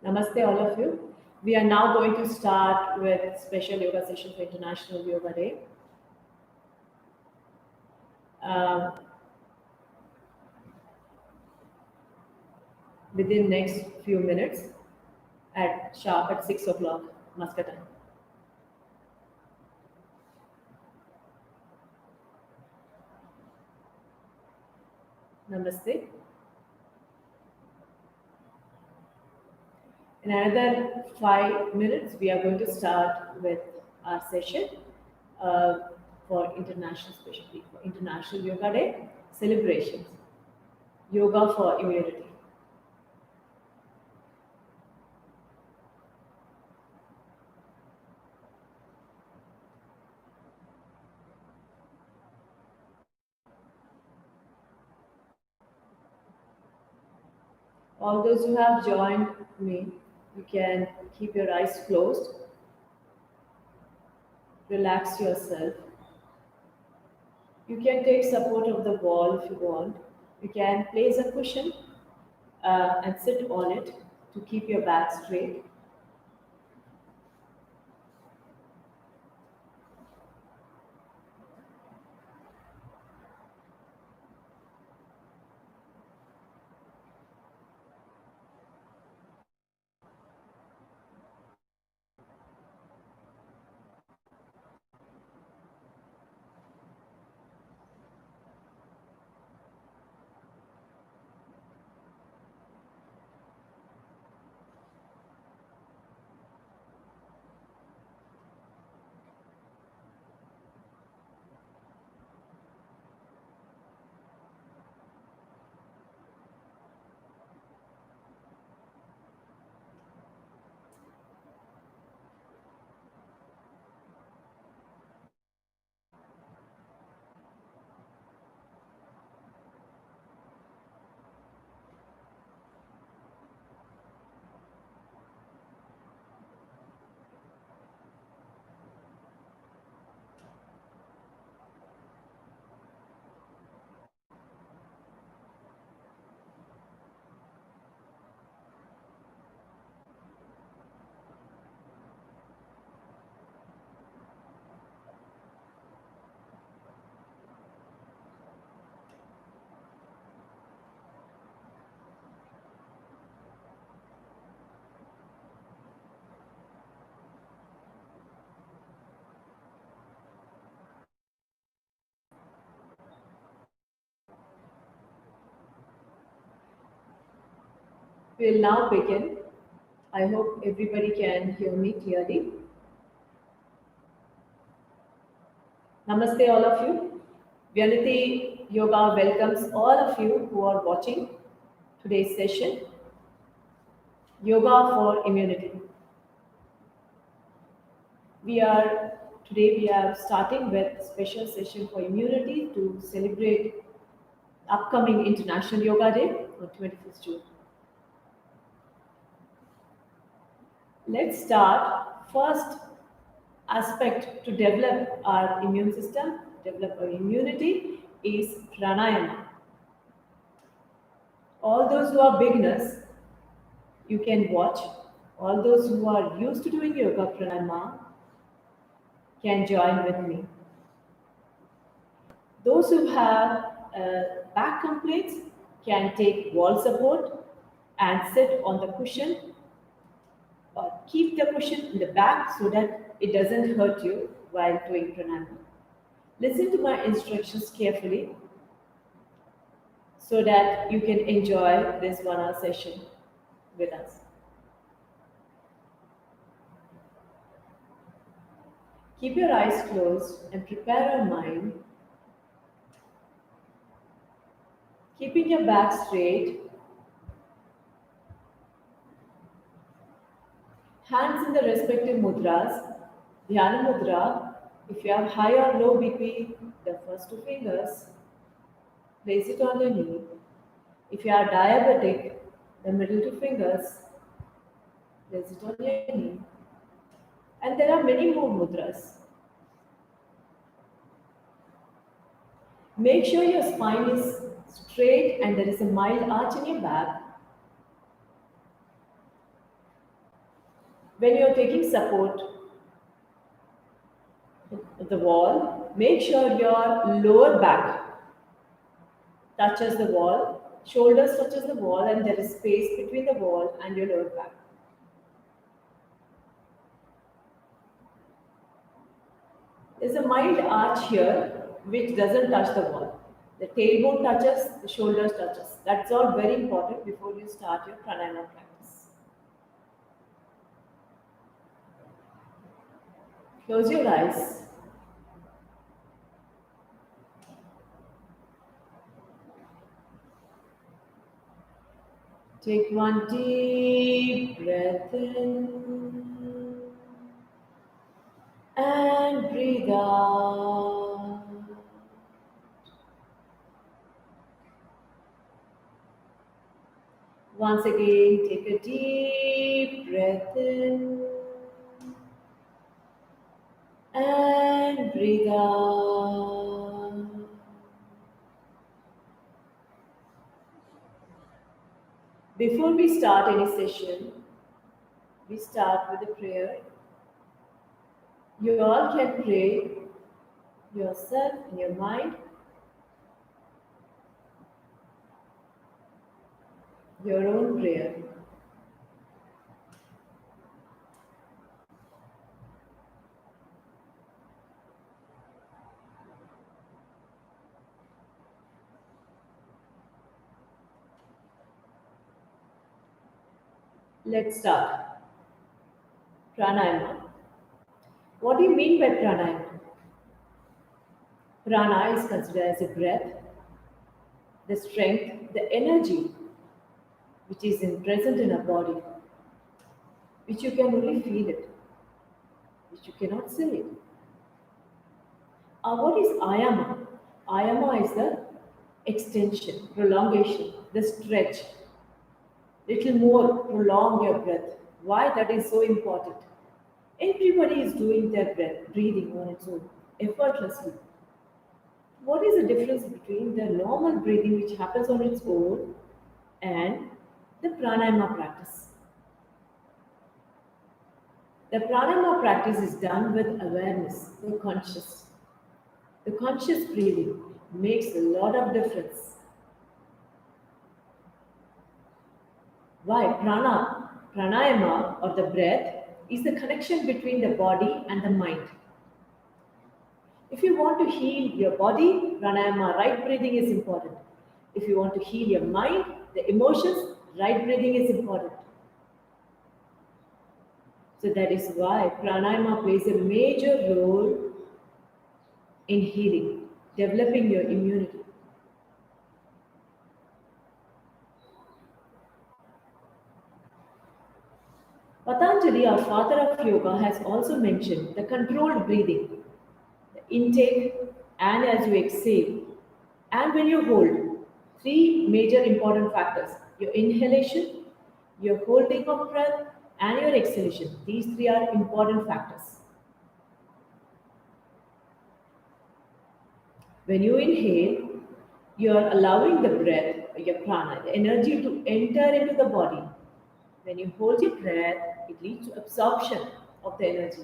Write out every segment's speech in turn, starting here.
Namaste, all of you. We are now going to start with special yoga session for International Yoga Day. Um, Within next few minutes at sharp at 6 o'clock Muscat time. Namaste. In another 5 minutes, we are going to start with our session uh, for International Yoga Day celebrations. Yoga for immunity. All those who have joined me, you can keep your eyes closed, relax yourself. You can take support of the wall if you want. You can place a cushion and sit on it to keep your back straight. We'll now begin. I hope everybody can hear me clearly. Namaste, all of you. Vyanati Yoga welcomes all of you who are watching today's session, Yoga for Immunity. We are starting with special session for immunity to celebrate upcoming International Yoga Day on 25th June. Let's start. First aspect to develop our immune system, develop our immunity is pranayama. All those who are beginners, you can watch. All those who are used to doing yoga pranayama can join with me. Those who have back complaints can take wall support and sit on the cushion or keep the cushion in the back so that it doesn't hurt you while doing pranayama. Listen to my instructions carefully so that you can enjoy this 1 hour session with us. Keep your eyes closed and prepare your mind, keeping your back straight, hands in the respective mudras. Dhyana mudra, if you have high or low BP, the first two fingers, place it on your knee. If you are diabetic, the middle two fingers, place it on your knee. And there are many more mudras. Make sure your spine is straight and there is a mild arch in your back. When you're taking support of the wall, make sure your lower back touches the wall, shoulders touches the wall, and there is space between the wall and your lower back. There's a mild arch here which doesn't touch the wall. The tailbone touches, the shoulders touches. That's all very important before you start your pranayama practice. Close your eyes. Take one deep breath in and breathe out. Once again, take a deep breath in and breathe out. Before we start any session, we start with a prayer. You all can pray yourself in your mind, your own prayer. Let's start. Pranayama. What do you mean by pranayama? Prana is considered as a breath, the strength, the energy which is present in our body, which you can only feel it, which you cannot say it. What is ayama? Ayama is the extension, prolongation, the stretch. Little more prolong your breath. Why that is so important? Everybody is doing their breath, breathing on its own, effortlessly. What is the difference between the normal breathing which happens on its own and the pranayama practice? The pranayama practice is done with awareness, the conscious. The conscious breathing makes a lot of difference. Why? Pranayama or the breath is the connection between the body and the mind. If you want to heal your body, pranayama, right breathing is important. If you want to heal your mind, the emotions, right breathing is important. So that is why pranayama plays a major role in healing, developing your immunity. Patanjali, our father of yoga, has also mentioned the controlled breathing, the intake and as you exhale, and when you hold. Three major important factors: your inhalation, your holding of breath, and your exhalation. These three are important factors. When you inhale, you are allowing the breath, your prana, the energy to enter into the body. When you hold your breath, it leads to absorption of the energy.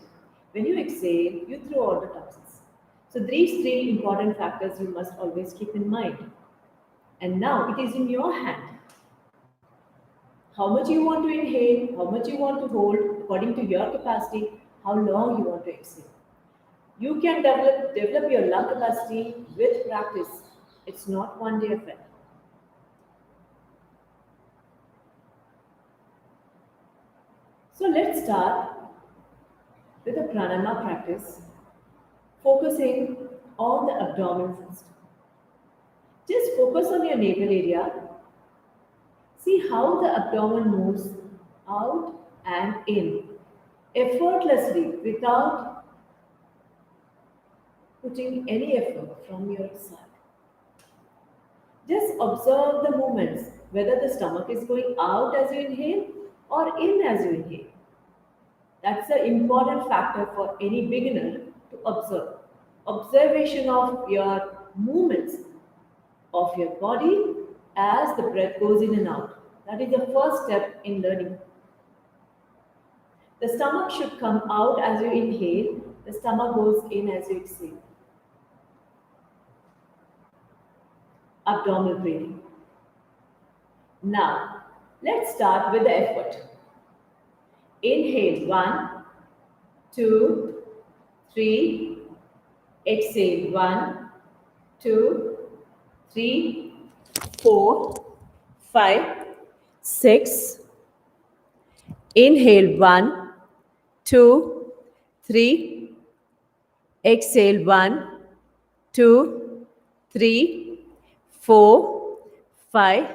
When you exhale, you throw out the toxins. So these three important factors you must always keep in mind. And now it is in your hand. How much you want to inhale, how much you want to hold, according to your capacity, how long you want to exhale. You can develop your lung capacity with practice. It's not one day affair. So let's start with the pranayama practice, focusing on the abdomen first. Just focus on your navel area. See how the abdomen moves out and in effortlessly without putting any effort from your side. Just observe the movements, whether the stomach is going out as you inhale or in as you inhale. That's an important factor for any beginner to observe. Observation of your movements of your body as the breath goes in and out. That is the first step in learning. The stomach should come out as you inhale. The stomach goes in as you exhale. Abdominal breathing. Now, let's start with the effort. Inhale 1, 2, 3. Exhale 1, 2, 3, 4, 5, 6. Inhale 1, 2, 3. Exhale 1, 2, 3, 4, 5,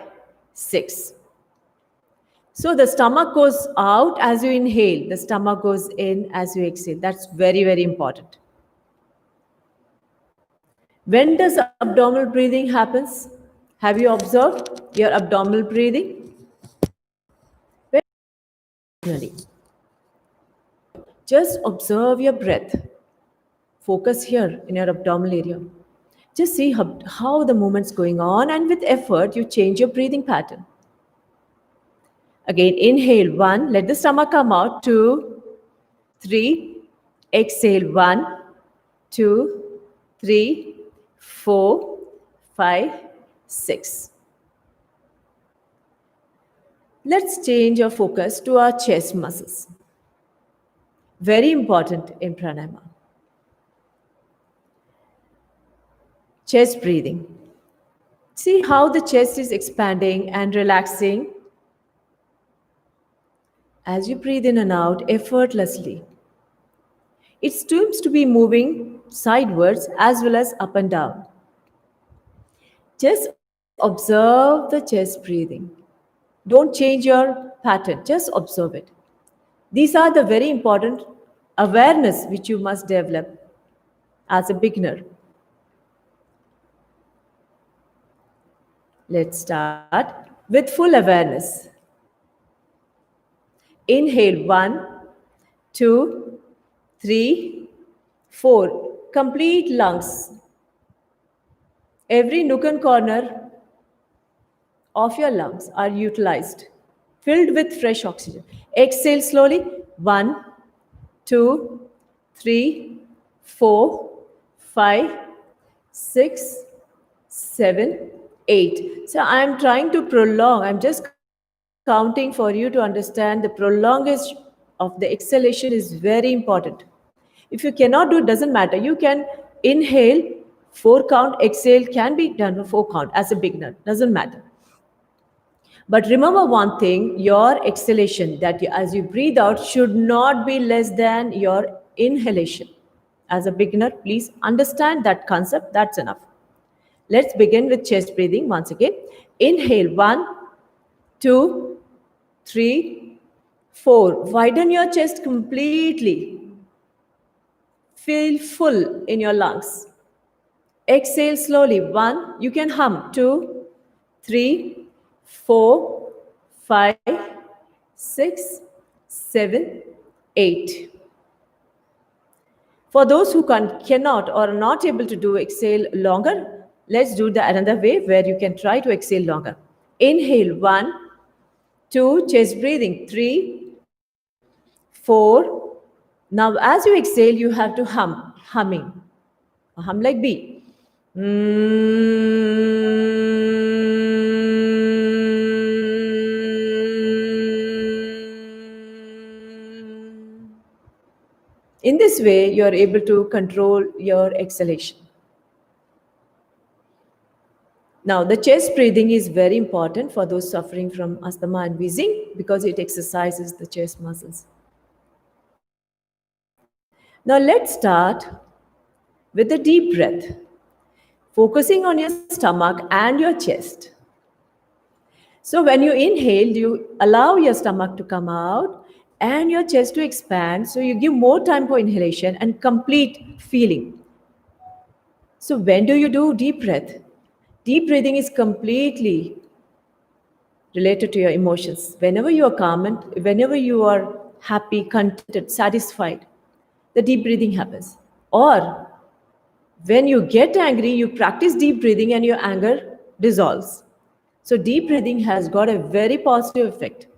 6. So the stomach goes out as you inhale, the stomach goes in as you exhale. That's very, very important. When does abdominal breathing happens? Have you observed your abdominal breathing? Very. Just observe your breath. Focus here in your abdominal area. Just see how the movement's going on, and with effort, you change your breathing pattern. Again, inhale 1, let the stomach come out, 2, 3. Exhale 1, 2, 3, 4, 5, 6. Let's change our focus to our chest muscles. Very important in pranayama. Chest breathing. See how the chest is expanding and relaxing as you breathe in and out effortlessly. It seems to be moving sidewards as well as up and down. Just observe the chest breathing. Don't change your pattern, just observe it. These are the very important awareness which you must develop as a beginner. Let's start with full awareness. Inhale 1, 2, 3, 4. Complete lungs. Every nook and corner of your lungs are utilized, filled with fresh oxygen. Exhale slowly. 1, 2, 3, 4, 5, 6, 7, 8. So I am trying to prolong. I'm just counting for you to understand the prolongation of the exhalation is very important. If you cannot do it, doesn't matter. You can inhale 4 count, exhale can be done for 4 count as a beginner, doesn't matter. But remember one thing, your exhalation that as you breathe out should not be less than your inhalation. As a beginner, please understand that concept, that's enough. Let's begin with chest breathing once again. Inhale 1, 2, 3, 4. Widen your chest completely. Feel full in your lungs. Exhale slowly. 1, you can hum. 2, 3, 4, 5, 6, 7, 8. For those who cannot or are not able to do exhale longer, let's do the another way where you can try to exhale longer. Inhale 1, 2, chest breathing. 3, 4. Now as you exhale, you have to humming. Hum like bee. In this way, you are able to control your exhalation. Now, the chest breathing is very important for those suffering from asthma and wheezing because it exercises the chest muscles. Now, let's start with the deep breath, focusing on your stomach and your chest. So when you inhale, you allow your stomach to come out and your chest to expand. So you give more time for inhalation and complete feeling. So when do you do deep breath? Deep breathing is completely related to your emotions. Whenever you are calm and whenever you are happy, contented, satisfied, the deep breathing happens. Or when you get angry, you practice deep breathing and your anger dissolves. So deep breathing has got a very positive effect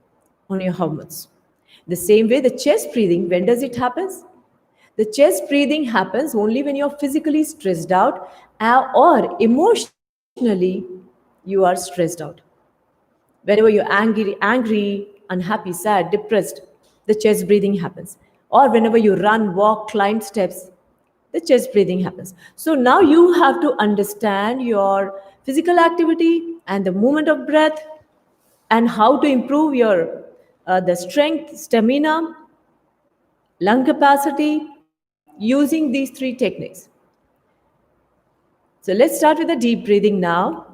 on your hormones. The same way, the chest breathing, when does it happen? The chest breathing happens only when you're physically stressed out or emotionally you are stressed out. Whenever you're angry, unhappy, sad, depressed, the chest breathing happens. Or whenever you run, walk, climb steps, the chest breathing happens. So now you have to understand your physical activity and the movement of breath and how to improve your the strength, stamina, lung capacity using these three techniques. So let's start with the deep breathing now.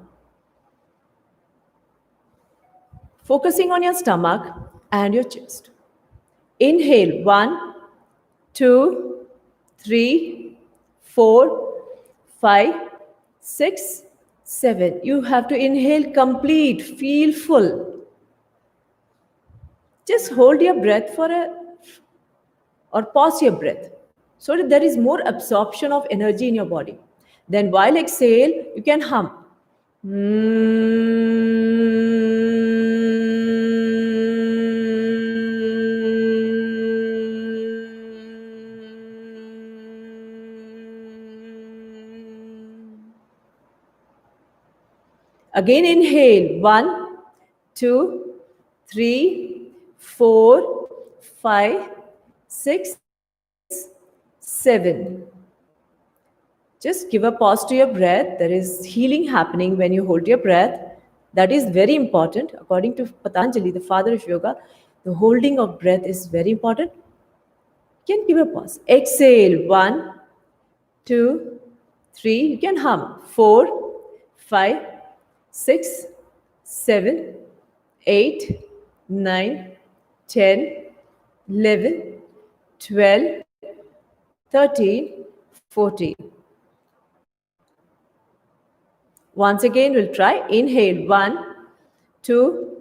Focusing on your stomach and your chest. Inhale 1, 2, 3, 4, 5, 6, 7. You have to inhale complete, feel full. Just hold your breath or pause your breath so that there is more absorption of energy in your body. Then while exhale, you can hum. Again, inhale 1, 2, 3, 4, 5, 6, 7. Just give a pause to your breath. There is healing happening when you hold your breath. That is very important. According to Patanjali, the father of yoga, the holding of breath is very important. You can give a pause. Exhale 1, 2, 3. You can hum 4, 5, 6, 7, 8, 9, 10, 11, 12, 13, 14. Once again, we'll try. Inhale 1, 2,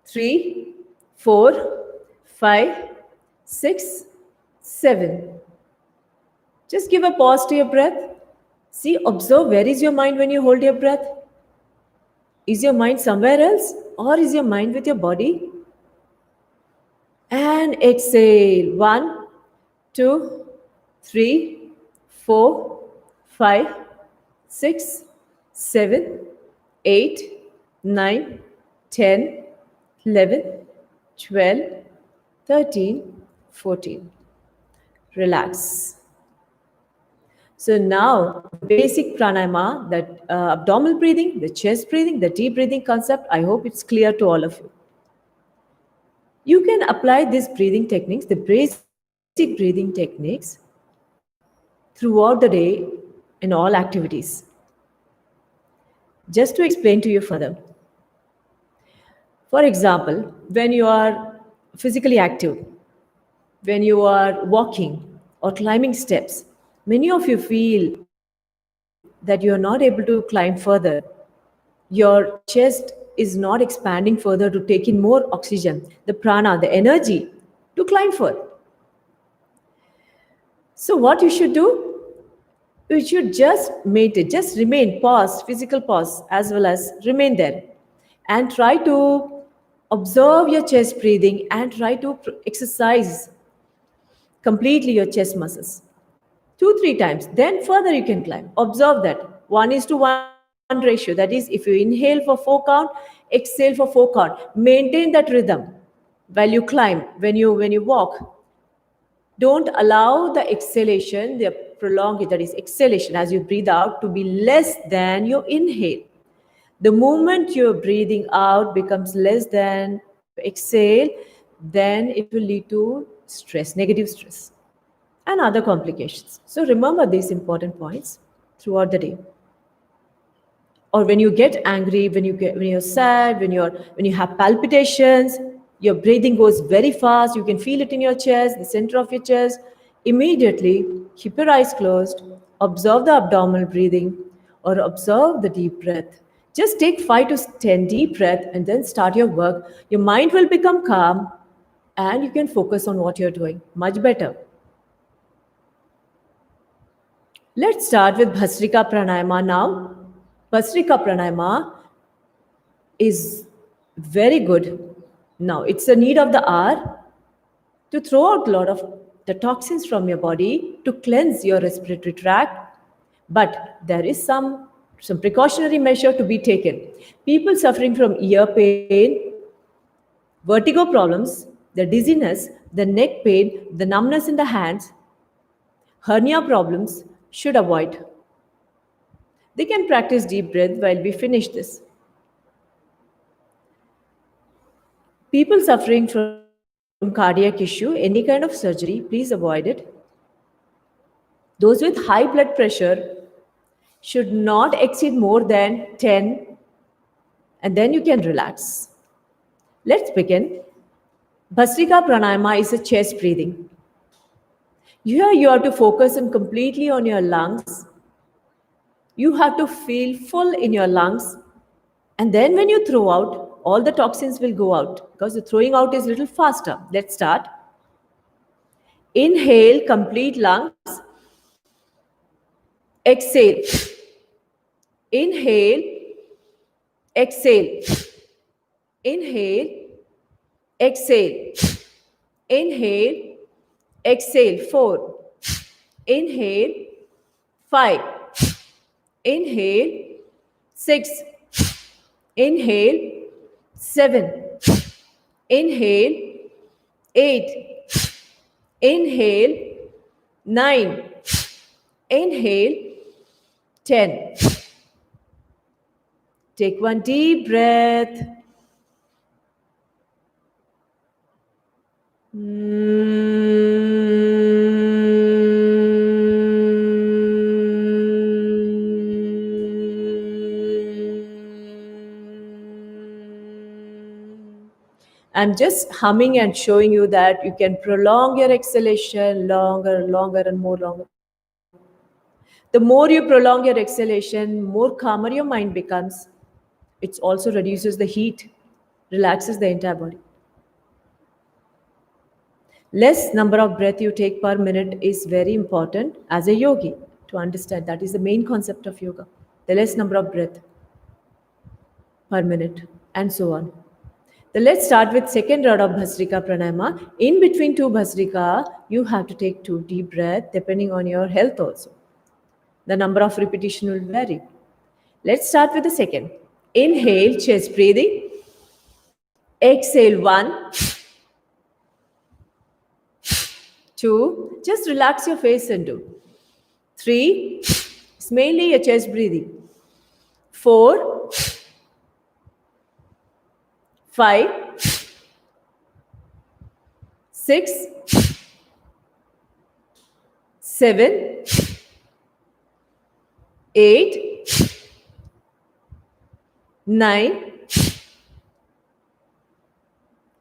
3, 4, 5, 6, 7. Just give a pause to your breath. See, observe where is your mind when you hold your breath. Is your mind somewhere else or is your mind with your body? And exhale 1, 2, 3, 4, 5, 6, 7, 8, 9, 10, 11, 12, 13, 14. Relax. So now, basic pranayama, that abdominal breathing, the chest breathing, the deep breathing concept, I hope it's clear to all of you. You can apply these breathing techniques, the basic breathing techniques, throughout the day in all activities. Just to explain to you further. For example, when you are physically active, when you are walking or climbing steps, many of you feel that you are not able to climb further. Your chest is not expanding further to take in more oxygen, the prana, the energy to climb further. So what you should do? You should just maintain, just remain, pause, physical pause, as well as remain there. And try to observe your chest breathing and try to exercise completely your chest muscles. 2-3 times. Then further you can climb. Observe that. 1:1 ratio. That is, if you inhale for 4 count, exhale for 4 count. Maintain that rhythm while you climb, when you walk. Don't allow the exhalation, the prolonged, that is exhalation as you breathe out, to be less than your inhale. The moment your breathing out becomes less than your exhale, then it will lead to stress, negative stress, and other complications. So remember these important points throughout the day. Or when you get angry, when you're sad, when you have palpitations, your breathing goes very fast, you can feel it in your chest, the center of your chest. Immediately keep your eyes closed, observe the abdominal breathing or observe the deep breath. Just take 5 to 10 deep breath and then start your work. Your mind will become calm and you can focus on what you're doing much better. Let's start with Bhasrika Pranayama now. Bhasrika Pranayama is very good. Now, it's a need of the hour. to throw out a lot of the toxins from your body, to cleanse your respiratory tract. But there is some precautionary measure to be taken. People suffering from ear pain, vertigo problems, the dizziness, the neck pain, the numbness in the hands, hernia problems should avoid. They can practice deep breath while we finish this. People suffering from cardiac issue, any kind of surgery, please avoid it. Those with high blood pressure should not exceed more than 10, and then you can relax. Let's begin. Bhastrika Pranayama is a chest breathing. Here you have to focus on completely on your lungs. You have to feel full in your lungs. And then when you throw out, all the toxins will go out because the throwing out is a little faster. Let's start. Inhale, complete lungs. Exhale. Inhale. Exhale. Inhale. Exhale. Inhale. Exhale. 4. Inhale. 5. Inhale. 6. Inhale. 7. Inhale. 8. Inhale. 9. Inhale. 10. Take one deep breath. I'm just humming and showing you that you can prolong your exhalation longer, longer, and more longer. The more you prolong your exhalation, more calmer your mind becomes. It also reduces the heat, relaxes the entire body. Less number of breath you take per minute is very important as a yogi to understand. That is the main concept of yoga. The less number of breath per minute and so on. Then let's start with second round of Bhastrika Pranayama. In between two Bhastrika, you have to take 2 deep breaths depending on your health also. The number of repetition will vary. Let's start with the second. Inhale, chest breathing. Exhale, 1, 2, just relax your face and do. 3, it's mainly a chest breathing. 4, 5, 6, 7, 8, 9,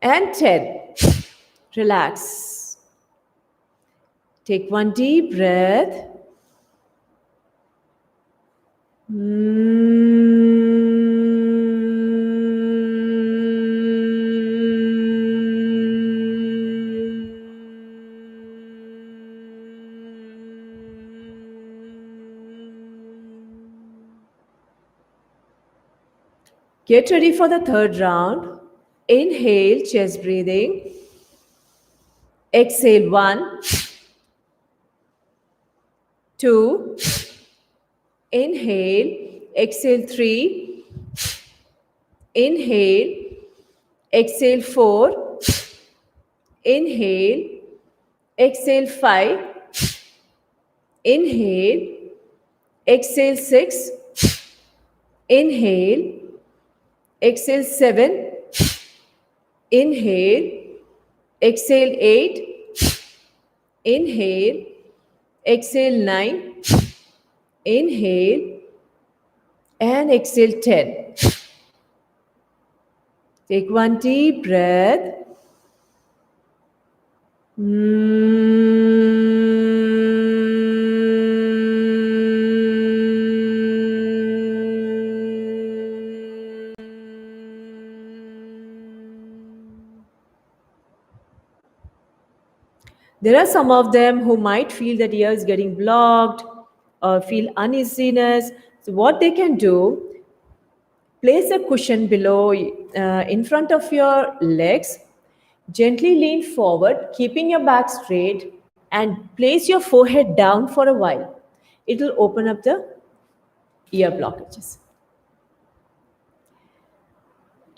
and 10. Relax. Take one deep breath. Get ready for the third round. Inhale, chest breathing. Exhale, 1, 2. Inhale, exhale, 3. Inhale, exhale, 4. Inhale, exhale, 5. Inhale, exhale, 6. Inhale, exhale, 7. Inhale, exhale, 8. Inhale, exhale, 9. Inhale and exhale, 10. Take one deep breath. There are some of them who might feel that ear is getting blocked or feel uneasiness. So what they can do, place a cushion below in front of your legs. Gently lean forward, keeping your back straight, and place your forehead down for a while. It will open up the ear blockages.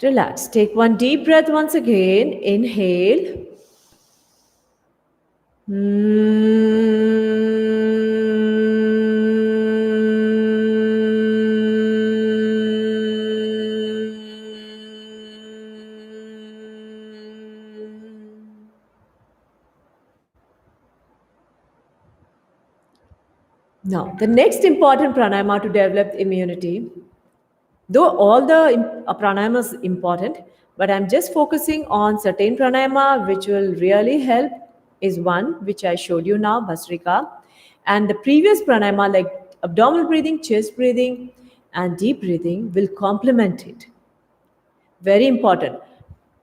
Relax. Take one deep breath once again. Inhale. Now, the next important pranayama to develop immunity, though all the pranayama is important, but I'm just focusing on certain pranayama which will really help is one which I showed you now, Bhastrika. And the previous pranayama like abdominal breathing, chest breathing, and deep breathing will complement it. Very important.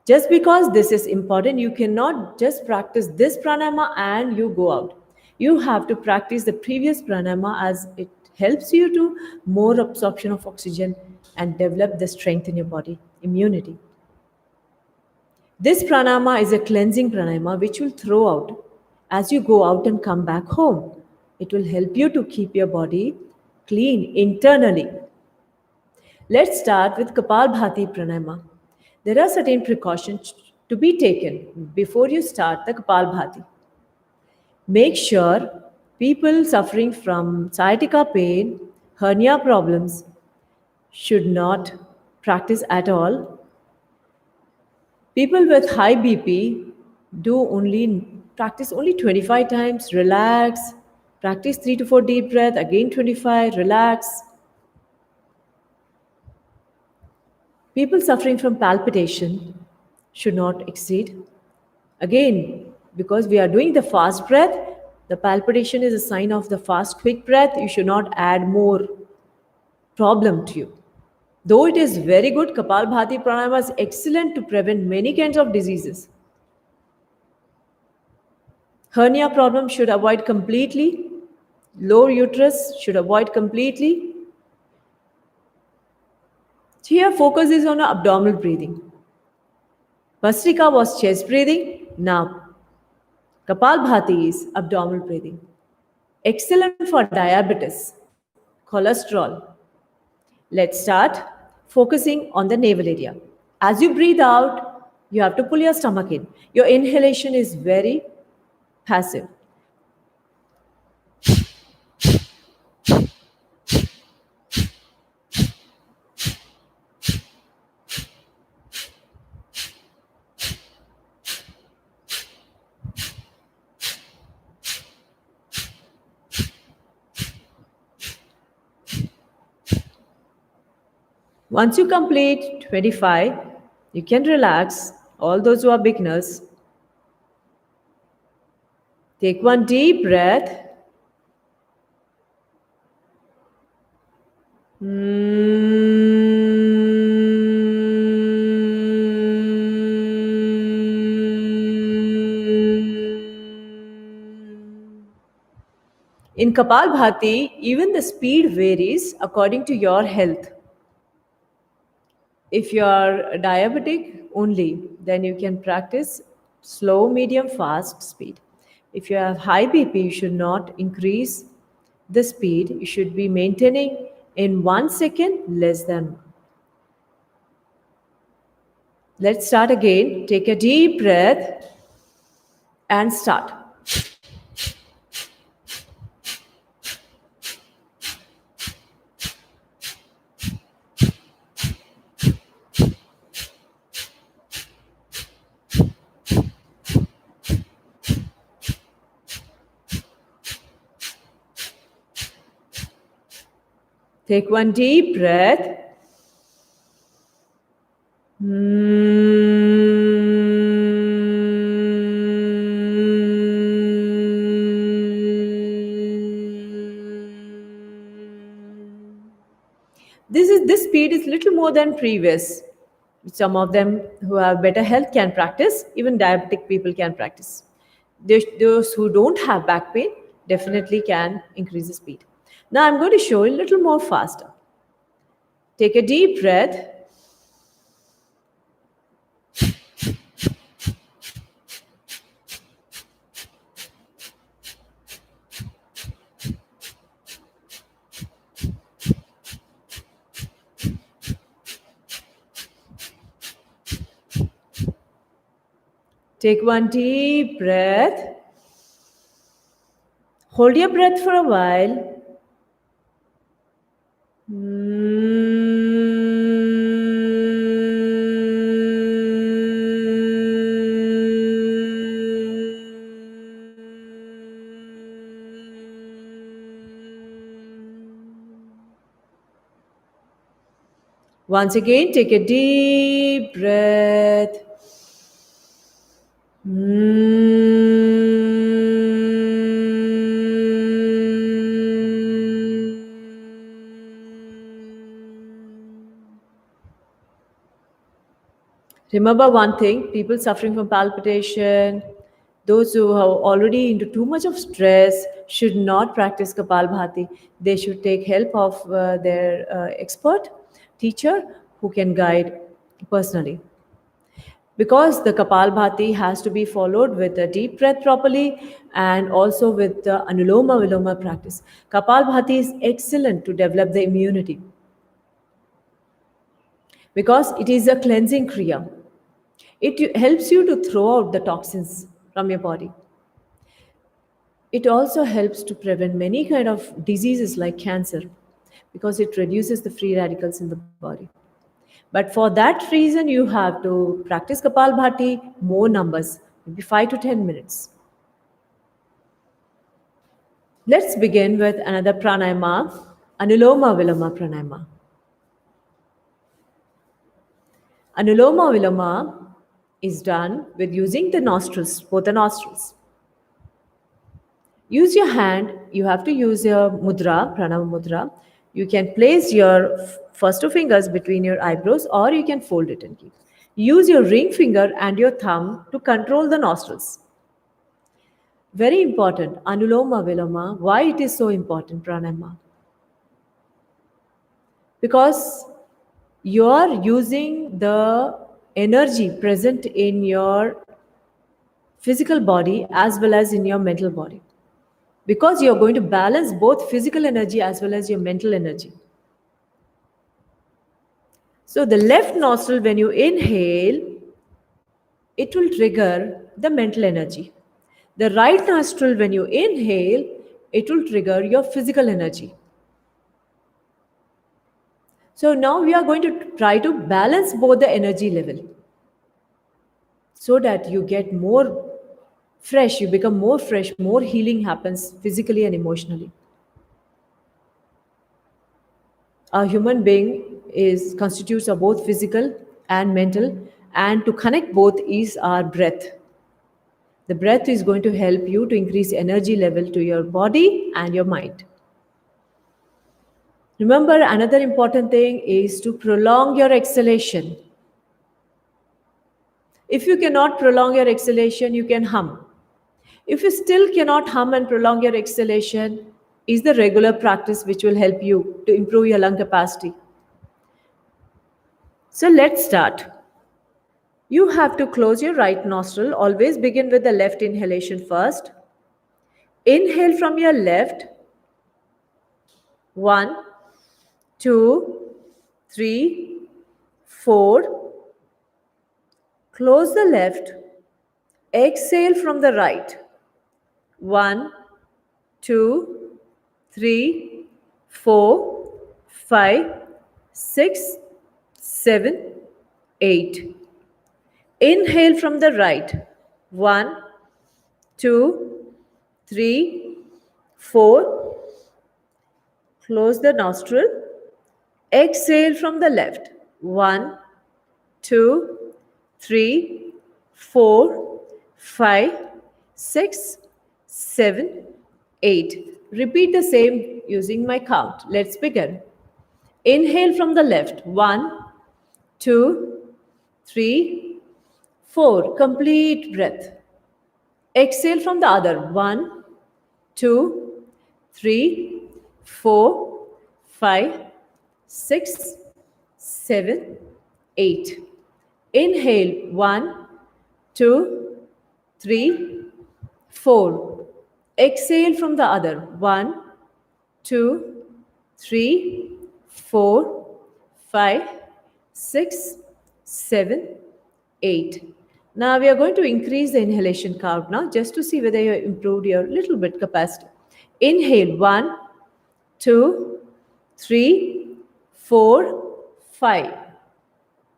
Just because this is important, you cannot just practice this pranayama and you go out. You have to practice the previous pranayama as it helps you to more absorption of oxygen and develop the strength in your body, immunity. This pranayama is a cleansing pranayama which will throw out as you go out and come back home. It will help you to keep your body clean internally. Let's start with Kapalbhati Pranayama. There are certain precautions to be taken before you start the Kapalbhati. Make sure people suffering from sciatica pain, hernia problems should not practice at all. People with high BP practice only 25 times, relax, practice 3 to 4 deep breath, again 25, relax. People suffering from palpitation should not exceed. Again, because we are doing the fast breath, the palpitation is a sign of the fast, quick breath. You should not add more problem to you. Though it is very good, Kapalbhati Pranayama is excellent to prevent many kinds of diseases. Hernia problem should avoid completely. Low uterus should avoid completely. Here, focus is on abdominal breathing. Bhastrika was chest breathing. Now, Kapalbhati is abdominal breathing. Excellent for diabetes, cholesterol. Let's start focusing on the navel area. As you breathe out, you have to pull your stomach in. Your inhalation is very passive. Once you complete 25, you can relax. All those who are beginners, take one deep breath. In Kapalbhati, even the speed varies according to your health. If you are diabetic only, then you can practice slow, medium, fast speed. If you have high BP, you should not increase the speed. You should be maintaining in 1 second less than 1. Let's start again. Take a deep breath and start. Take one deep breath. This speed is little more than previous. Some of them who have better health can practice. Even diabetic people can practice. Those who don't have back pain definitely can increase the speed. Now I'm going to show you a little more faster. Take a deep breath. Take one deep breath. Hold your breath for a while. Once again, take a deep breath. Remember one thing, people suffering from palpitation, those who are already into too much of stress should not practice Kapalbhati. They should take help of their expert teacher who can guide personally. Because the Kapalbhati has to be followed with a deep breath properly and also with the Anuloma Viloma practice. Kapalbhati is excellent to develop the immunity because it is a cleansing Kriya. It helps you to throw out the toxins from your body. It also helps to prevent many kind of diseases like cancer because it reduces the free radicals in the body. But for that reason, you have to practice Kapalbhati more numbers, maybe 5 to 10 minutes. Let's begin with another pranayama, Anuloma Viloma pranayama. Anuloma Viloma is done with using the nostrils, both the nostrils. Use your hand, you have to use your mudra, pranama mudra. You can place your first two fingers between your eyebrows or you can fold it and keep. Use your ring finger and your thumb to control the nostrils. Very important, Anuloma Viloma. Why it is so important, pranayama? Because you are using the energy present in your physical body as well as in your mental body. Because you're going to balance both physical energy as well as your mental energy. So the left nostril, when you inhale, it will trigger the mental energy. The right nostril, when you inhale, it will trigger your physical energy. So now we are going to try to balance both the energy level so that you get more fresh, you become more fresh, more healing happens physically and emotionally. A human being is constitutes of both physical and mental, and to connect both is our breath. The breath is going to help you to increase energy level to your body and your mind. Remember, another important thing is to prolong your exhalation. If you cannot prolong your exhalation, you can hum. If you still cannot hum and prolong your exhalation, is the regular practice which will help you to improve your lung capacity. So let's start. You have to close your right nostril. Always begin with the left inhalation first. Inhale from your left. 1, 2, 3, 4. Close the left. Exhale from the right. 1, 2, 3, 4, 5, 6, 7, 8. Inhale from the right. 1, 2, 3, 4. Close the nostril. Exhale from the left. 1, 2, 3, 4, 5, 6, 7, 8. Repeat the same using my count. Let's begin. Inhale from the left. 1, 2, 3, 4. Complete breath. Exhale from the other. 1, 2, 3, 4, 5, 6, 7, 8. Inhale. 1, 2, 3, 4. Exhale from the other. 1, 2, 3, 4, 5, 6, 7, 8. Now we are going to increase the inhalation count now just to see whether you improved your little bit capacity. Inhale 1, 2, 3, 4, 5.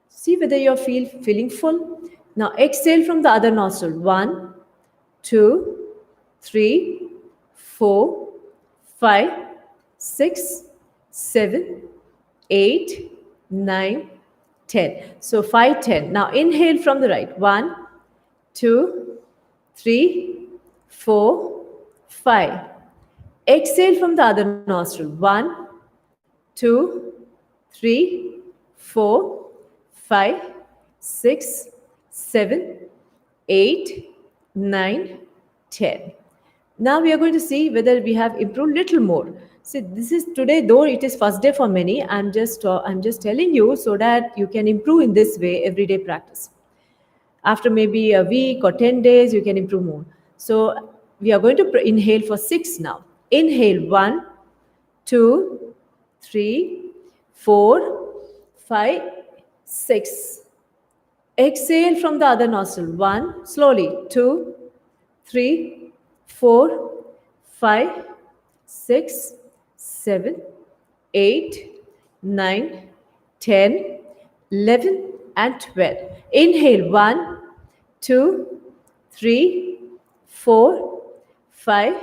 See whether you're feeling full. Now exhale from the other nostril. 1, 2, 3, 4, 5, 6, 7, 8, 9, 10. So 5, 10. Now inhale from the right. 1, 2, 3, 4, 5. Exhale from the other nostril. 1, 2, 3, 4, 5, 6, 7, 8, 9, 10. Now we are going to see whether we have improved little more. See, this is today, though it is first day for many. I'm just telling you so that you can improve in this way everyday practice. After maybe a week or 10 days, you can improve more. So we are going to inhale for 6 now. Inhale 1, 2, 3, 4, 5, 6. Exhale from the other nostril. 1, slowly. 2, 3, 4, 5, 6, 7, 8, 9, 10, 11, and 12. Inhale 1, 2, 3, 4, 5,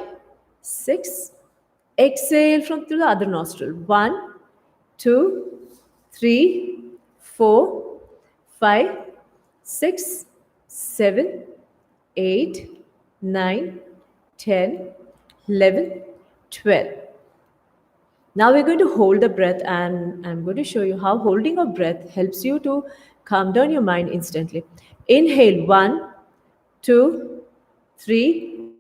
6. Exhale from through the other nostril. 1, 2, 3, 4, 5, 6, 7, 8, 9, 10, 11, 12. Now we're going to hold the breath, and I'm going to show you how holding a breath helps you to calm down your mind instantly. Inhale 1, 2, 3,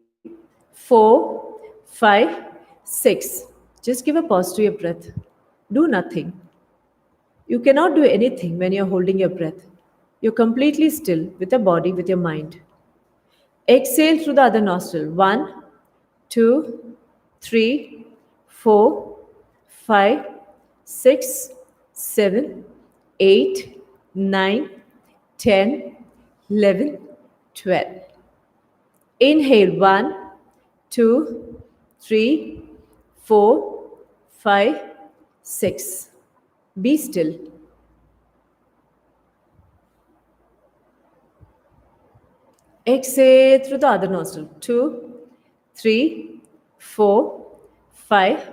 4, 5, 6. Just give a pause to your breath. Do nothing. You cannot do anything when you're holding your breath. You're completely still with your body, with your mind. Exhale through the other nostril. 1, 2, 3, 4, 5, 6, 7, 8, 9, 10, 11, 12. Inhale 1, 2, 3, 4, 5, 6. Be still. Exhale through the other nostril. 2, 3, 4, 5,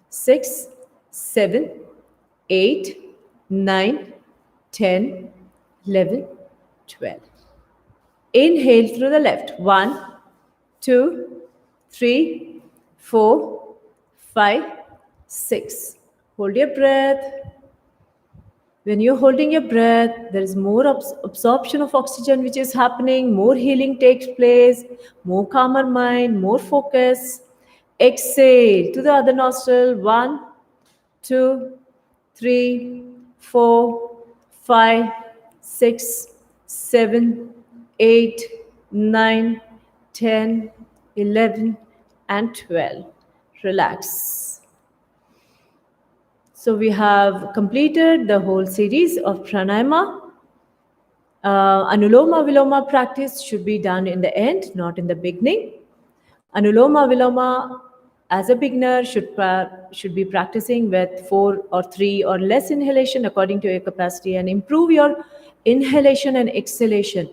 6, 7, 8, 9, 10, 11, 12. Inhale through the left. 1, 2, 3, 4, 5, 6. Hold your breath. When you're holding your breath, there is more absorption of oxygen which is happening, more healing takes place, more calmer mind, more focus. Exhale to the other nostril. 1, 2, 3, 4, 5, 6, 7, 8, 9, 10, 11, and 12. Relax. So we have completed the whole series of pranayama. Anuloma Viloma practice should be done in the end, not in the beginning. Anuloma Viloma, as a beginner, should be practicing with 4 or 3 or less inhalation according to your capacity, and improve your inhalation and exhalation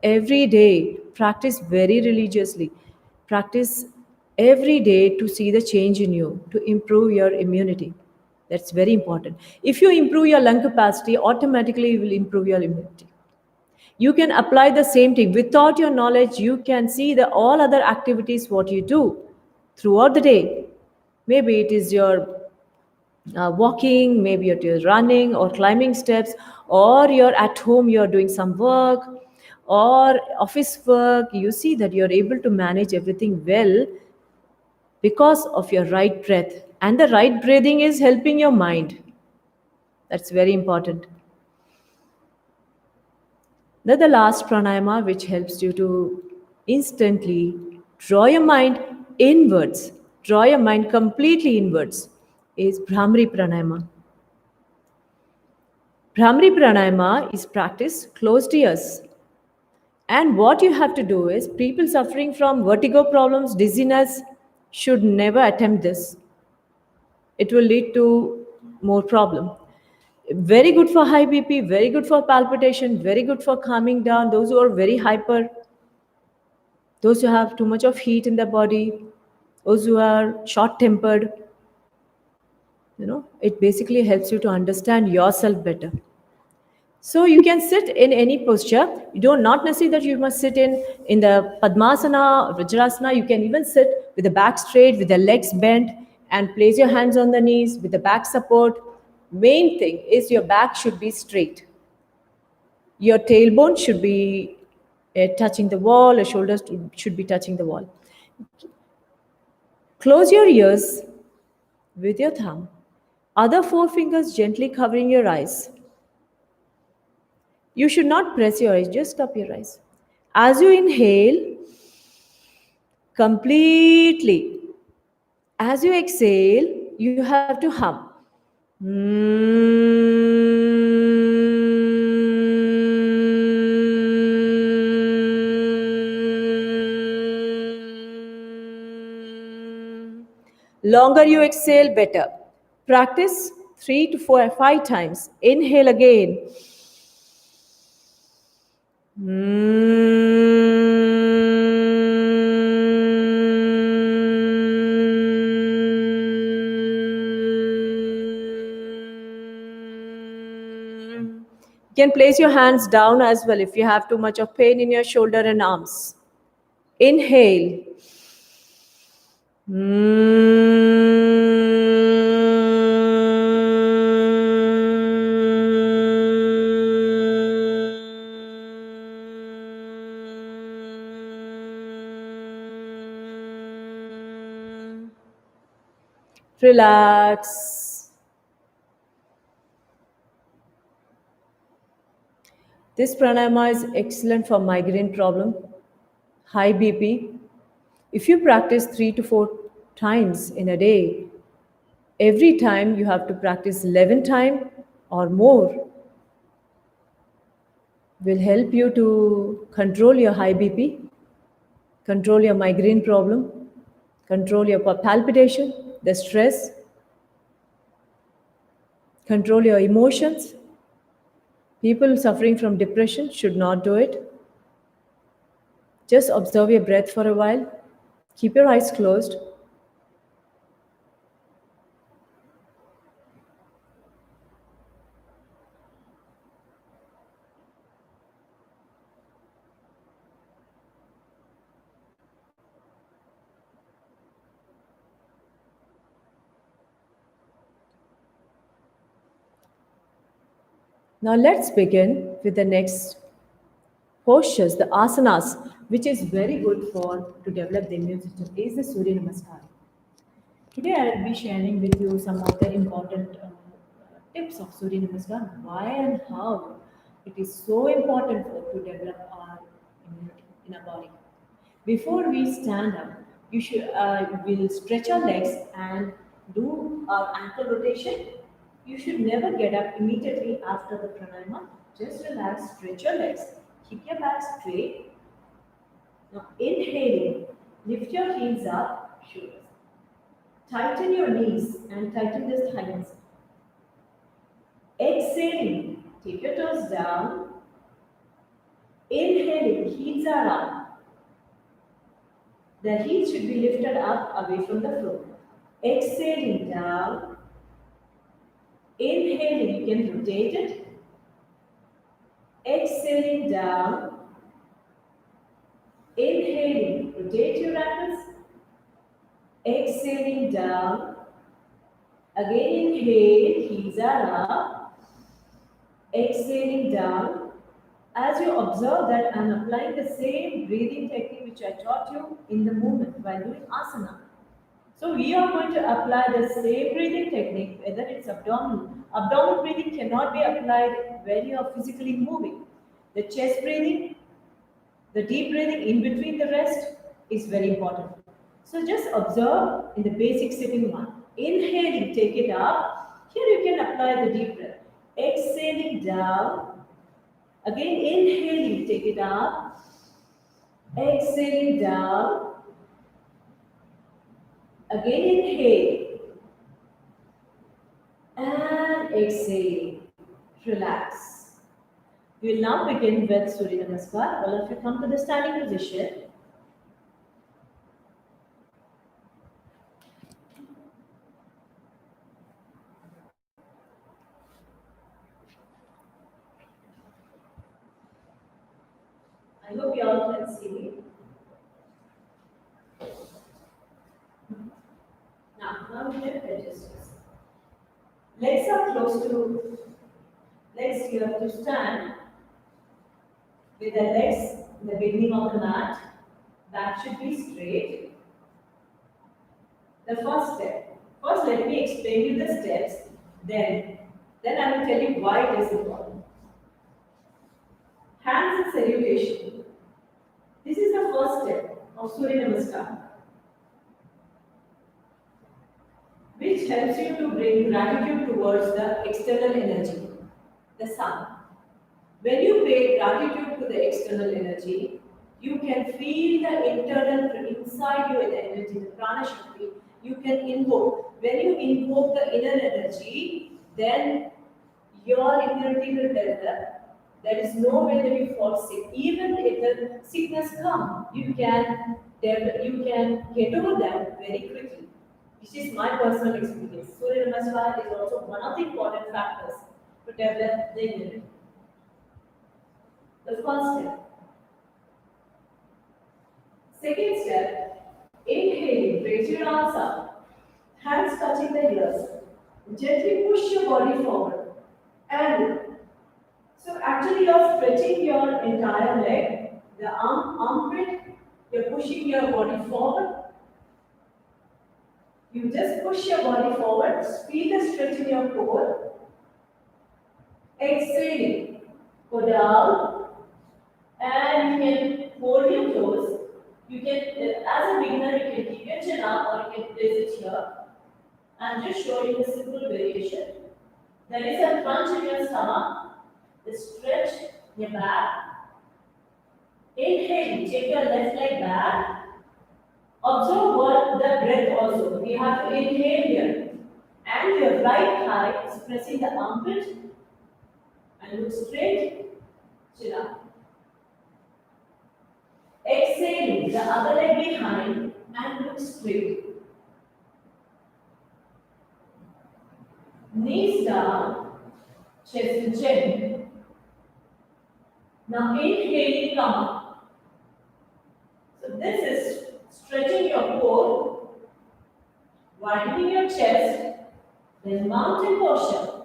every day. Practice very religiously. Practice every day to see the change in you, to improve your immunity. That's very important. If you improve your lung capacity, automatically you will improve your immunity. You can apply the same thing. Without your knowledge, you can see the all other activities what you do throughout the day. Maybe it is your walking, maybe it is running or climbing steps, or you're at home, you're doing some work or office work. You see that you're able to manage everything well because of your right breath. And the right breathing is helping your mind. That's very important. Then the last pranayama, which helps you to instantly draw your mind inwards, draw your mind completely inwards, is Bhramari Pranayama. Bhramari Pranayama is practiced closed ears. And what you have to do is people suffering from vertigo problems, dizziness, should never attempt this. It will lead to more problem. Very good for high BP, very good for palpitation, very good for calming down those who are very hyper, those who have too much of heat in their body, those who are short tempered. It basically helps you to understand yourself better. So you can sit in any posture. You don't not necessarily that you must sit in the Padmasana or Vajrasana. You can even sit with the back straight, with the legs bent, and place your hands on the knees with the back support. Main thing is your back should be straight. Your tailbone should be touching the wall. Your shoulders should be touching the wall. Close your ears with your thumb. Other four fingers gently covering your eyes. You should not press your eyes, just stop your eyes. As you inhale, completely. As you exhale, you have to hum. Longer you exhale, better. Practice 3 to 4 or 5 times. Inhale again. You can place your hands down as well if you have too much of pain in your shoulder and arms. Inhale. Relax. This pranayama is excellent for migraine problem, high BP. If you practice 3 to 4 times in a day, every time you have to practice 11 times or more, will help you to control your high BP, control your migraine problem, control your palpitation, the stress, control your emotions. People suffering from depression should not do it. Just observe your breath for a while. Keep your eyes closed. Now let's begin with the next postures, the asanas, which is very good for to develop the immune system, is the Surya Namaskar. Today I will be sharing with you some of the important tips of Surya Namaskar, why and how it is so important to develop our immunity in our body. Before we stand up, you should will stretch our legs and do our ankle rotation. You should never get up immediately after the pranayama. Just relax, stretch your legs, keep your back straight. Now inhaling, lift your heels up, shoulders. Tighten your knees and tighten the thighs. Exhaling, take your toes down. Inhaling, heels are up. The heels should be lifted up away from the floor. Exhaling down. Inhaling, you can rotate it. Exhaling down. Inhaling, rotate your ankles. Exhaling down. Again inhale, heels are up. Exhaling down. As you observe that, I am applying the same breathing technique which I taught you in the movement while doing asana. So we are going to apply the same breathing technique, whether it's abdominal. Abdominal breathing cannot be applied when you are physically moving. The chest breathing, the deep breathing in between the rest is very important. So just observe in the basic sitting one. Inhaling, take it up. Here you can apply the deep breath. Exhaling down. Again, inhaling, take it up. Exhaling down. Again inhale. And exhale. Relax. We will now begin with Surya Namaskar. All of you come to the standing position. I hope you all can see me. Now we have adjustments. Legs are close to legs. You have to stand with the legs in the beginning of the mat. Back should be straight. The first step. First, let me explain you the steps. Then I will tell you why it is important. Hands and salutation. This is the first step of Surya Namaskar, which helps you to bring gratitude towards the external energy, the sun. When you pay gratitude to the external energy, you can feel the internal inside you the energy, the prana shakti. You can invoke. When you invoke the inner energy, then your immunity will develop. There is no way that you fall sick. Even if the sickness comes, you can get over them very quickly. This is my personal experience. Surya Namaskar is also one of the important factors to develop the immunity. The first step. Second step, inhaling, raise your arms up, hands touching the ears. Gently push your body forward. And so actually you're stretching your entire leg, the armpit, you're pushing your body forward. You just push your body forward, feel the stretch in your core. Exhaling, go down, and you can hold your toes. You can, as a beginner, you can keep your chin up or you can place it here. I'm just showing a simple variation. There is a crunch in your stomach, the stretch in your back. Inhale, take your left leg back. Observe what the breath also. We have to inhale here. And your right thigh is pressing the armpit and look straight, chin up. Exhaling, the other leg behind and look straight. Knees down, chest to chin. Now inhaling, come up. So this is stretching your core, widening your chest, then mountain posture.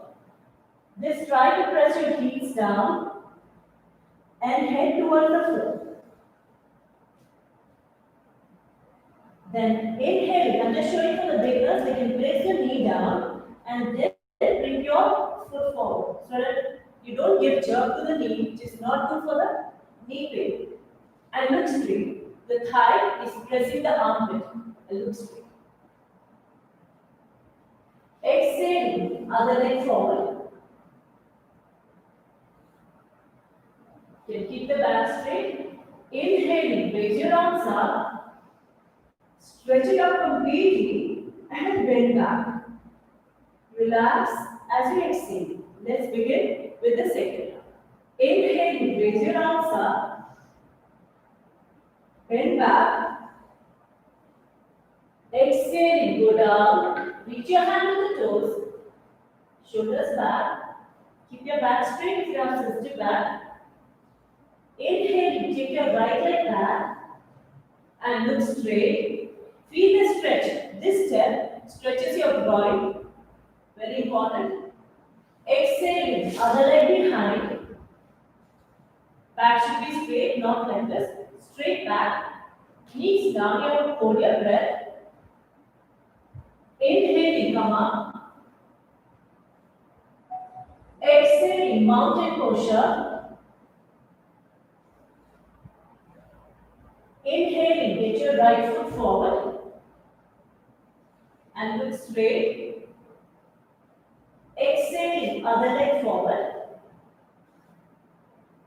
This try to press your heels down and head towards the floor. Then inhale, I'm just showing for the beginners, they can place your knee down and then bring your foot forward so that you don't give jerk to the knee, which is not good for the knee pain. And look straight. The thigh is pressing the armpit and look straight. Exhale, other leg forward. You can keep the back straight. Inhaling, raise your arms up, stretch it up completely and bend back. Relax as you exhale. Let's begin with the second round. Inhaling, raise your arms up, bend back. Exhaling, go down, reach your hand to the toes, shoulders back, keep your back straight if your arms twisted back. Inhaling, take your right leg back and look straight. Feel the stretch. This step stretches your groin, very important. Exhaling, other leg behind. Back should be straight, not like this. Straight back, knees down, you hold your breath. Inhaling, come up. Exhaling, mountain posture. Inhaling, get your right foot forward and look straight. Exhaling, other leg forward.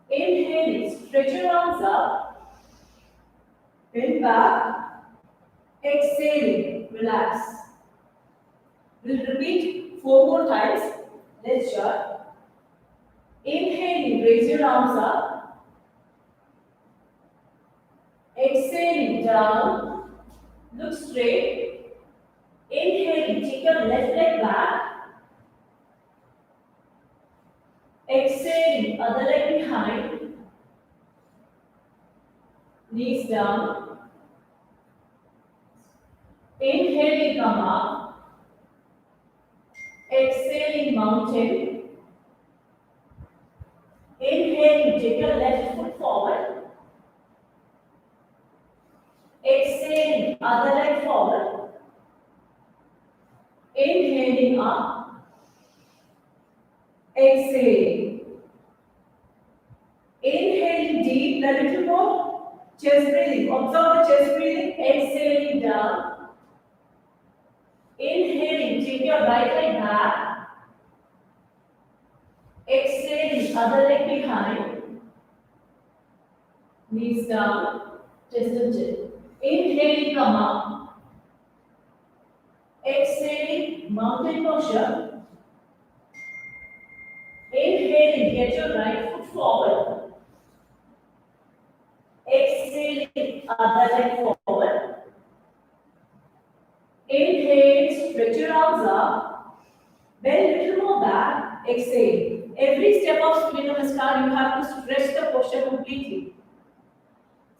Inhaling, stretch your arms up bend back, exhaling, relax. We'll repeat 4 more times. Let's start. Inhaling, raise your arms up. Exhaling, down. Look straight. Inhaling, take your left leg back. Exhaling, other leg behind. Knees down. Inhaling, come up. Exhaling, mountain. Inhaling, take your left foot forward. Exhaling, other leg forward. Inhaling up. Exhaling. Inhaling deep, a little more. Chest breathing. Observe the chest breathing. Exhaling down. Inhaling, take your right leg back. Exhaling, other leg behind. Knees down. Chest and chin. Inhaling, come up. Exhaling, mountain posture. Inhaling, get your right foot forward. Exhaling, other leg forward. Inhale, stretch your arms up. Bend a little more back. Exhale. Every step of Surya Namaskar, you have to stretch the posture completely.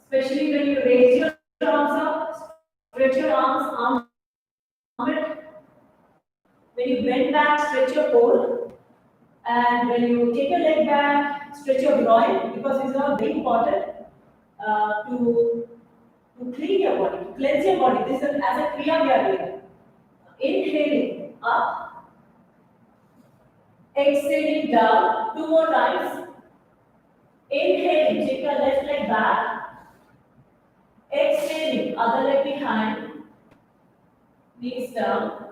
Especially when you raise your arms up, stretch your arm it. When you bend back, stretch your core. And when you take your leg back, stretch your groin, because these are very important to clean your body, to cleanse your body. This is as a kriya we are doing. Inhaling up, exhaling down. 2 more times. Inhaling, take your left leg back. Exhaling, other leg behind. Knees down.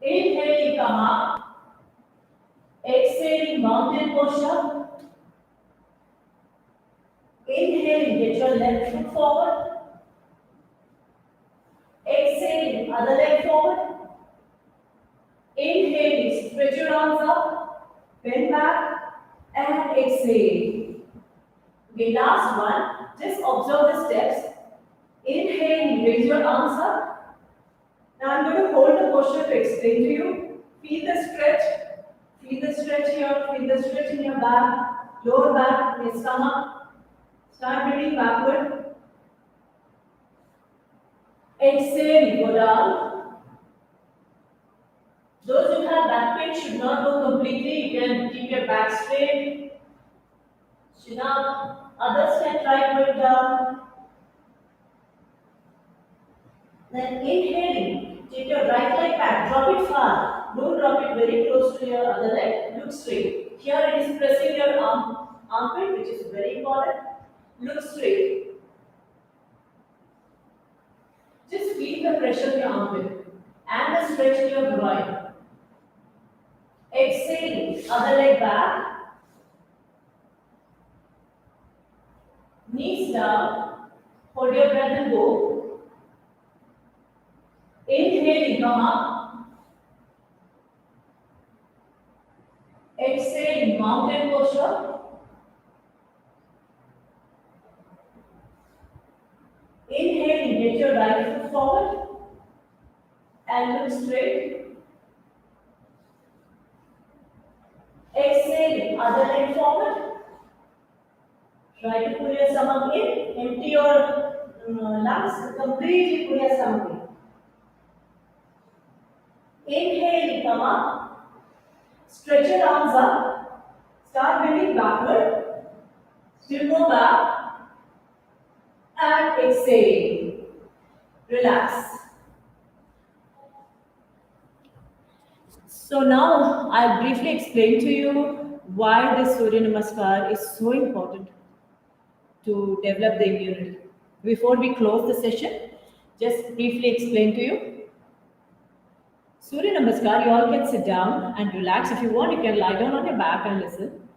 Inhaling, come up. Exhaling, mountain posture. Inhaling, get your left foot forward. Exhaling, other leg forward. Inhaling, stretch your arms up, bend back, and exhale. Okay, last one. Just observe the steps. Inhaling, raise your arms up. Now I'm going to hold the posture to explain to you. Feel the stretch. Feel the stretch here. Feel the stretch in your back, lower back, your stomach. Start breathing backward. Exhale, go down. Those who have back pain should not go completely. You can keep your back straight. Chin up. Others can try going down. Then inhaling. Take your right leg back. Drop it far. Don't drop it very close to your other leg. Look straight. Here it is pressing your armpit, which is very important. Look straight. Just feel the pressure in your armpit and the stretch in your groin. Exhaling, other leg back. Knees down. Hold your breath and go. Inhaling, come up. Exhaling, mountain posture. Inhaling, get your right foot forward and look straight. Exhaling, other leg forward. Try to pull your stomach in. Empty your lungs. Completely pull your stomach in. Inhaling, come up. Stretch your arms up. Start bending backward. Still go back. And exhale. Relax. So now I'll briefly explain to you why this Surya Namaskar is so important to develop the immunity. Before we close the session, just briefly explain to you. Surya Namaskar, you all can sit down and relax. If you want, you can lie down on your back and listen.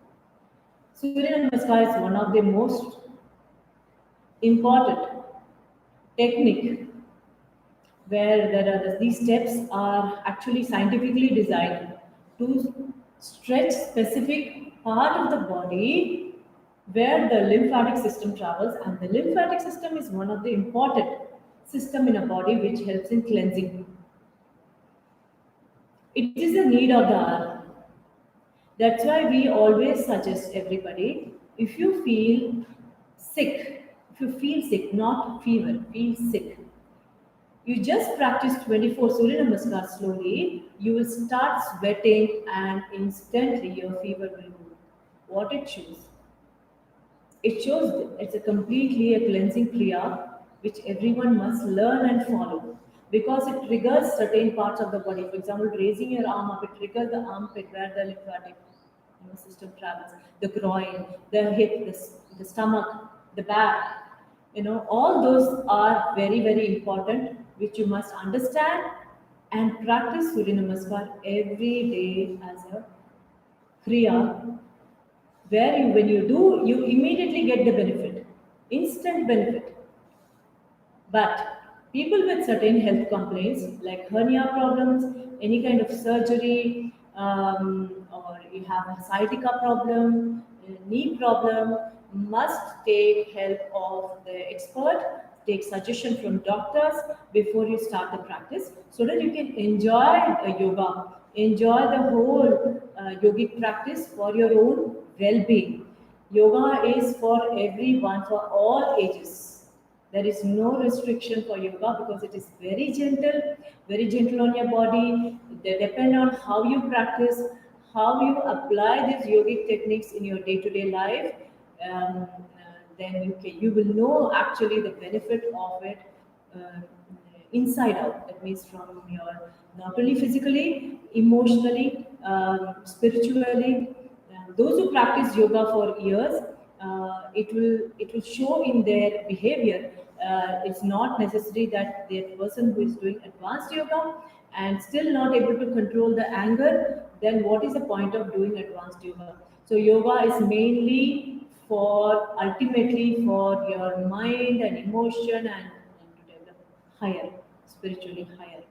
Surya Namaskar is one of the most important technique where these steps are actually scientifically designed to stretch specific part of the body where the lymphatic system travels, and the lymphatic system is one of the important system in a body which helps in cleansing. It is a need of the hour. That's why we always suggest everybody, if you feel sick, if you feel sick, not fever, feel sick, you just practice 24 Surya Namaskar slowly, you will start sweating and instantly your fever will move. What it shows? It shows that it's a completely a cleansing kriya which everyone must learn and follow because it triggers certain parts of the body. For example, raising your arm up, it triggers the armpit where the lymphatic system travels, the groin, the hip, the stomach, the back. All those are very, very important, which you must understand and practice Surya Namaskar every day as a kriya where when you do, you immediately get the benefit, instant benefit. But people with certain health complaints like hernia problems, any kind of surgery, or you have a sciatica problem, a knee problem, must take help of the expert, take suggestion from doctors before you start the practice so that you can enjoy yoga, enjoy the whole yogic practice for your own well-being. Yoga is for everyone, for all ages. There is no restriction for yoga because it is very gentle on your body. They depend on how you practice, how you apply these yogic techniques in your day-to-day life. Then you will know actually the benefit of it inside out. That means from your not only physically, emotionally, spiritually. Those who practice yoga for years, it will show in their behavior. It's not necessary that the person who is doing advanced yoga and still not able to control the anger, then what is the point of doing advanced yoga? So yoga is mainly for ultimately for your mind and emotion and to develop higher, spiritually higher.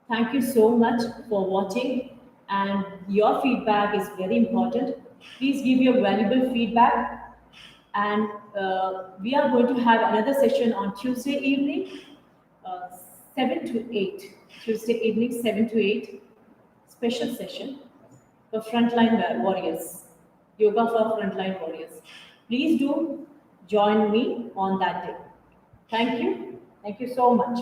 Thank you so much for watching, and your feedback is very important. Please give your valuable feedback, and we are going to have another session on Tuesday evening, uh, 7 to 8. Tuesday evening, 7 to 8, special session for frontline warriors, yoga for frontline warriors. Please do join me on that day. Thank you. Thank you so much.